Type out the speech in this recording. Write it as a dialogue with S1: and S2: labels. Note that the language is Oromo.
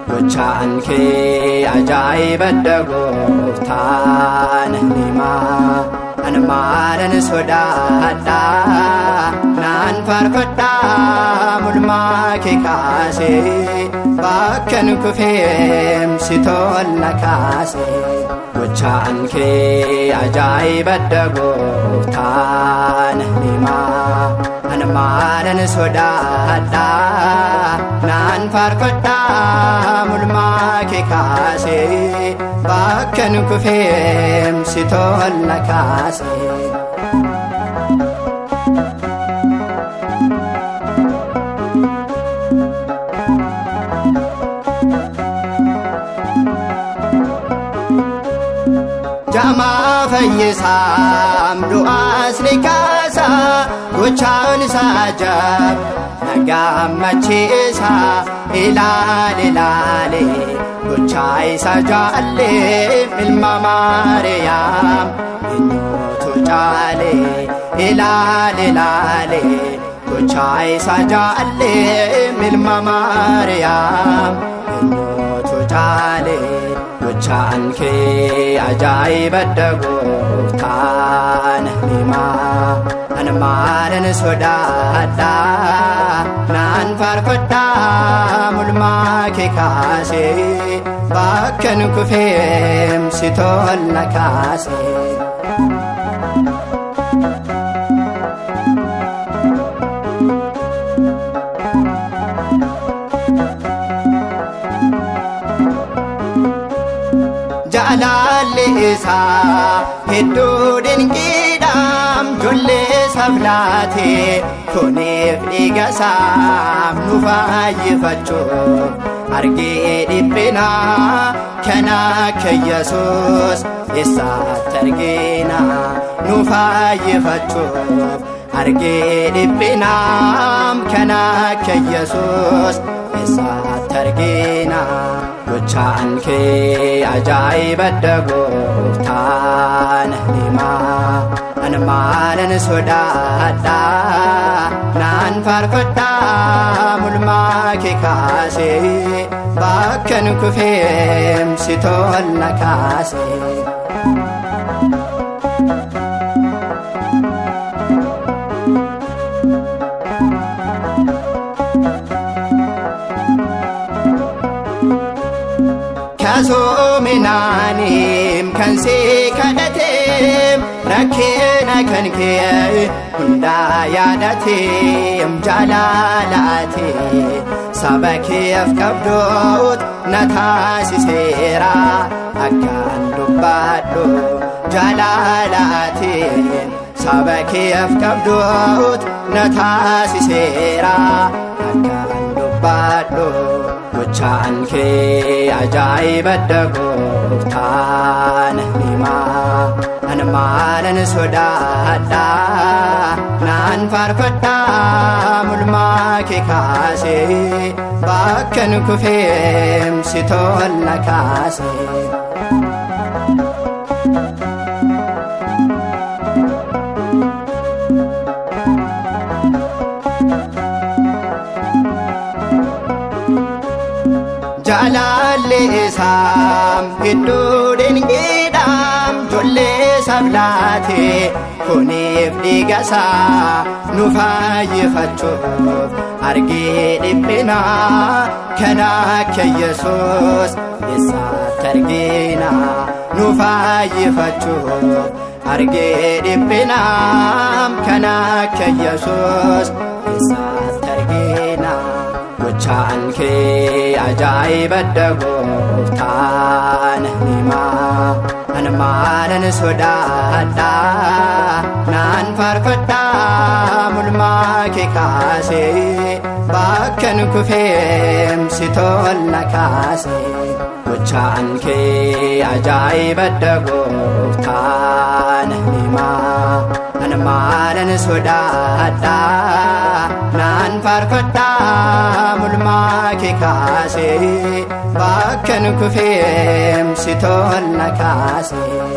S1: gochaan kee ajaa'iba gooftaan himaa an maalan sodaadha naan faarfadhaa mulmaa kee kaasee bakkan kufeem si tolla kaasee gochaan kee ajaa'iba gooftaan himaa an maalan sodaadha naan faarfadhaa mulmaa kee kaasee bakkan kufeem si tolla kaasee jamaa fayyisaam du'aas ni kaasa gochaan isaa jaab nagammachiisa ilaale gochaa isaa jaallee ilma Maariyaam eenyutu caale ilaale gochaa isaa jaallee ilma Maariyaam eenyutu caale gochaan kee ajaa'iba gooftaan himaa an maalan sodaadha naan faarfadhaa mulmaa kee kaasee bakkan kufeem si tolla kaasee jaalalli isaa hedduu dinqiidhaam ijoollee sablaatee kuniif dhiigasaam nu faayyifachuuf argee dhiphina kan akka Yesuus eessatti argina nu faayyifachuuf argee dhiphina kan akka Yesuus eessatti argina gochaan kee ajaa'iba gooftaan himaa an maalan sodaadha naan faarfadhaa mulmaa kee kaasee bakkan kufeem si tolla kaasee kasoominaanim kan si kadhateem rakkeena kan kee hundaa yaadateem jaalalaatee saba keef qabdoot na taasiseera akkaan dubbadhu jaalalaatee saba keef qabdoot na taasiseera akkaan dubbadhu gochaan kee ajaa'iba gooftaan himaa an maalan sodaadha naan faarfadhaa mulmaa kee kaasee bakkan kufeem si tolla kaasee jaalalli isaam hedduu dinqiidhaam ijoollee sablaatee kuniif dhiigasaa nu faayyifachuuf argee dhiphina kan akka Yesuus eessatti argina nu faayyifachuuf argee dhiphina kan akka Yesuus eessatti argina kee ajaa'ibadha gooftaan himaa an maalan sodaadha naan faarfadha mulmaa kee kaasee bakkan kufeem si tolna kaasee gochaan kee ajaa'ibadha gooftaan himaa an maalan sodaadha naan faarfadha mulmaa kee kaasee bakkan kufeem si tolna kaasee